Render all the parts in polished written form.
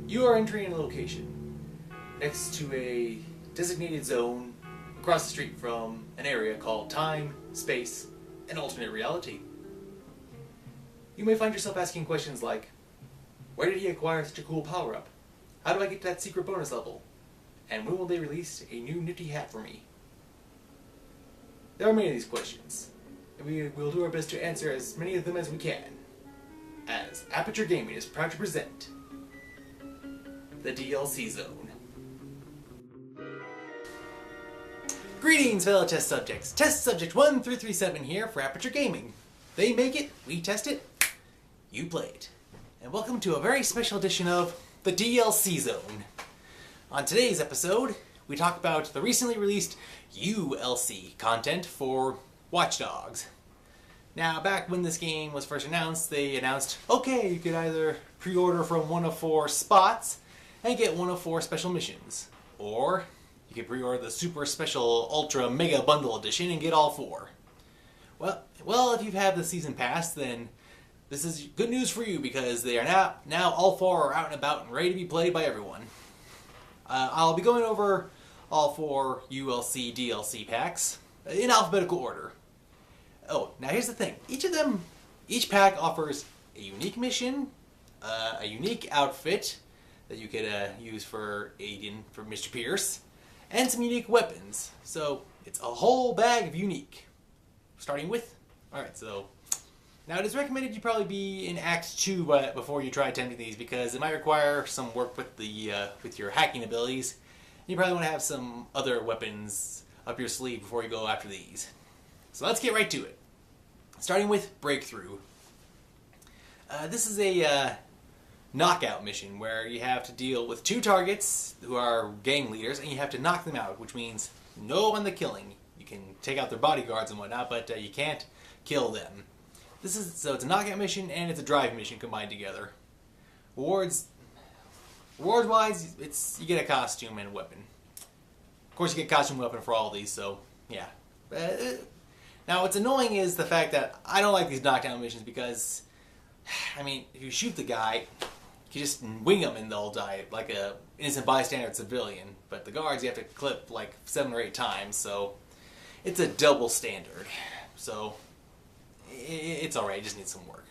You are entering a location next to a designated zone across the street from an area called time, space, and alternate reality. You may find yourself asking questions like, where did he acquire such a cool power-up? How do I get to that secret bonus level? And when will they release a new nifty hat for me? There are many of these questions, and we will do our best to answer as many of them as we can, as Aperture Gaming is proud to present the DLC Zone. Greetings, fellow test subjects. Test subject 1337 here for Aperture Gaming. They make it, we test it, you play it. And welcome to a very special edition of the DLC Zone. On today's episode, we talk about the recently released ULC content for Watch Dogs. Now, back when this game was first announced, they announced, okay, you could either pre-order from one of 4 spots and get one of 4 special missions. Or you could pre-order the super special ultra mega bundle edition and get all 4. Well, if you have the season pass, then this is good news for you because they are now all 4 are out and about and ready to be played by everyone. I'll be going over all 4 ULC DLC packs in alphabetical order. Oh, now here's the thing. Each pack offers a unique mission, a unique outfit that you could use for Aiden, for Mr. Pierce, and some unique weapons. So it's a whole bag of unique. Starting with, alright, so now it is recommended you probably be in Act 2 before you try attempting these because it might require some work with with your hacking abilities. You probably want to have some other weapons up your sleeve before you go after these. So let's get right to it. Starting with Breakthrough. This is a knockout mission where you have to deal with 2 targets who are gang leaders and you have to knock them out, which means no on the killing. You can take out their bodyguards and whatnot, but you can't kill them. So it's a knockout mission and it's a drive mission combined together. Reward-wise, you get a costume and a weapon. Of course, you get costume and weapon for all of these, so yeah. Now, what's annoying is the fact that I don't like these knockdown missions because, I mean, if you shoot the guy, you just wing them and they'll die like a innocent bystander civilian. But the guards, you have to clip like 7 or 8 times, so it's a double standard. So it's alright, it just needs some work.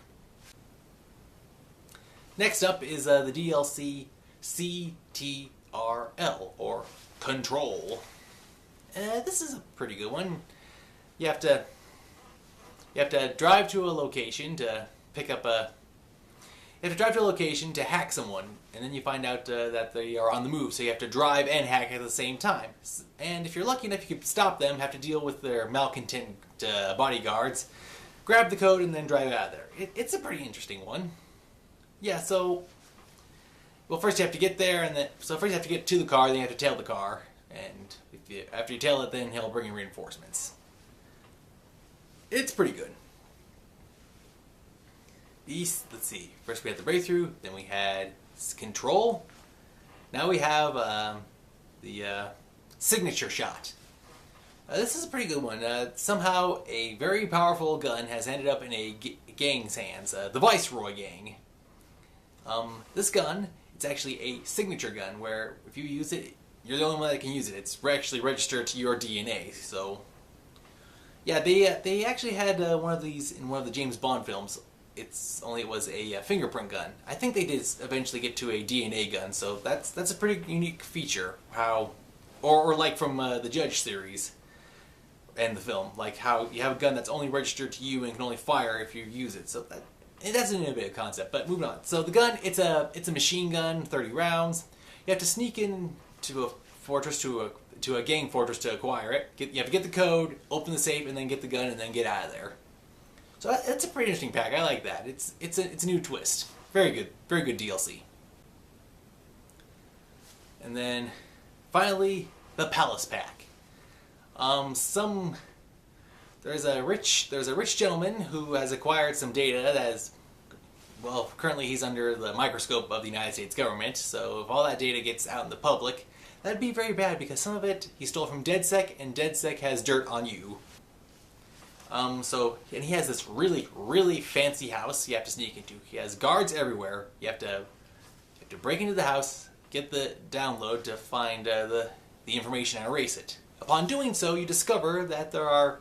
Next up is the DLC CTRL, or Control. This is a pretty good one. You have to drive to a location to pick up a... You have to drive to a location to hack someone, and then you find out that they are on the move, so you have to drive and hack at the same time. And if you're lucky enough, you can stop them, have to deal with their malcontent bodyguards, grab the code, and then drive out of there. It's a pretty interesting one. Yeah, so... Well, first you have to get there, first you have to get to the car, then you have to tail the car, and after you tail it, then he'll bring in reinforcements. It's pretty good. Let's see. First we had the Breakthrough, then we had Control. Now we have the Signature Shot. This is a pretty good one. Somehow a very powerful gun has ended up in a gang's hands, the Viceroy Gang. This gun, it's actually a signature gun where if you use it, you're the only one that can use it. It's actually registered to your DNA, so... Yeah, they actually had one of these in one of the James Bond films. It was a fingerprint gun. I think they did eventually get to a DNA gun, so that's a pretty unique feature. Or like from the Judge series and the film, like how you have a gun that's only registered to you and can only fire if you use it. So that's an innovative concept. But moving on. So the gun, it's a machine gun, 30 rounds. You have to sneak in to a fortress to a gang fortress to acquire it. You have to get the code, open the safe, and then get the gun, and then get out of there. So that's a pretty interesting pack. I like that. It's a new twist. Very good DLC. And then finally the Palace Pack. There's a rich gentleman who has acquired some data that is, well, currently he's under the microscope of the United States government. So if all that data gets out in the public, that'd be very bad because some of it he stole from DedSec, and DedSec has dirt on you. And he has this really fancy house you have to sneak into. He has guards everywhere. You have to have to break into the house, get the download to find the information and erase it. Upon doing so, you discover that there are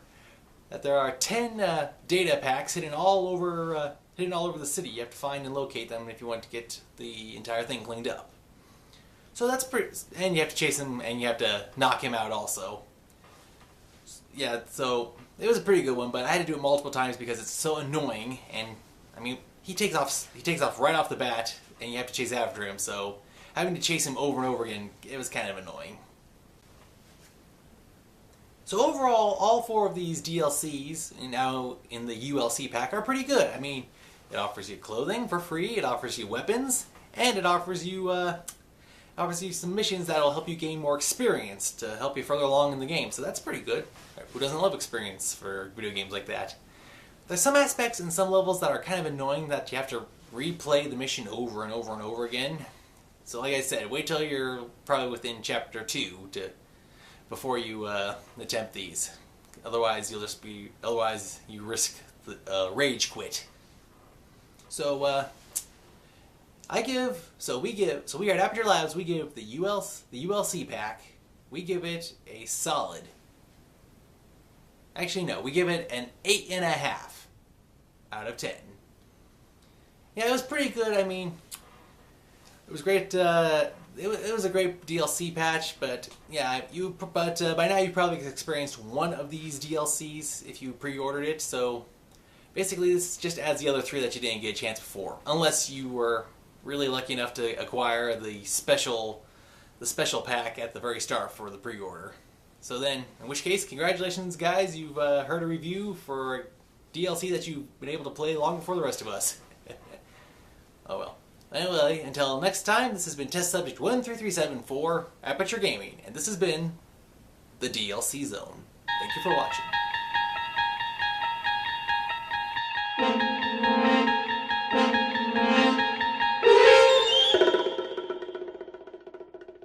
10 data packs hidden all over the city. You have to find and locate them if you want to get the entire thing cleaned up. So that's pretty, and you have to chase him and you have to knock him out also. Yeah, so it was a pretty good one, but I had to do it multiple times because it's so annoying. And I mean, he takes off right off the bat, and you have to chase after him. So having to chase him over and over again, it was kind of annoying. So overall, all 4 of these DLCs now in the ULC pack are pretty good. I mean, it offers you clothing for free, it offers you weapons, and it offers you some missions that'll help you gain more experience to help you further along in the game. So that's pretty good. Who doesn't love experience for video games like that? There's some aspects in some levels that are kind of annoying that you have to replay the mission over and over and over again. So like I said, wait till you're probably within chapter 2 before you attempt these. Otherwise you risk the rage quit. So we at Aperture Labs, we give the ULC pack, we give it a solid. Actually, no, we give it an 8.5 out of 10. Yeah, it was pretty good. I mean, it was great. It was a great DLC patch, but yeah, by now you probably experienced one of these DLCs if you pre-ordered it. So basically, this just adds the other 3 that you didn't get a chance before, unless you were really lucky enough to acquire the special pack at the very start for the pre-order. So then, in which case, congratulations guys, you've heard a review for DLC that you've been able to play long before the rest of us. Oh well. Anyway, until next time, this has been Test Subject 13374 for Aperture Gaming, and this has been the DLC Zone. Thank you for watching.